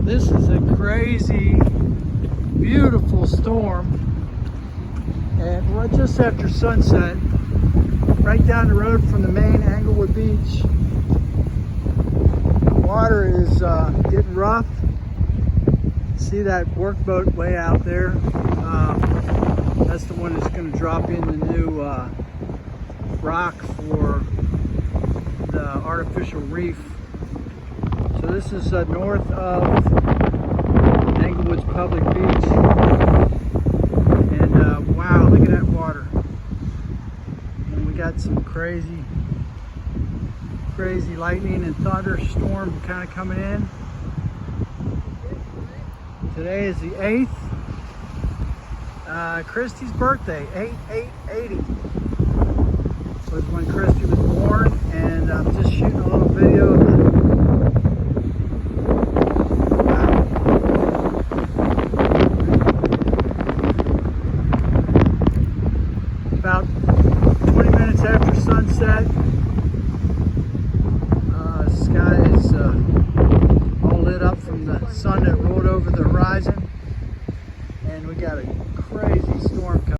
This is a crazy, beautiful storm, and we're just after sunset, right down the road from the main Englewood Beach. The water is getting rough. See that workboat way out there? That's the one that's going to drop in the new rock for the artificial reef. So this is north of Englewood's public beach, and wow, look at that water. And we got some crazy lightning and thunderstorm kind of coming in. Today is the 8th, Christy's birthday. 8/8/80 was when Christy was born, and I'm just shooting a little video of the about 20 minutes after sunset. Sky is all lit up from the sun that rolled over the horizon, and we got a crazy storm coming.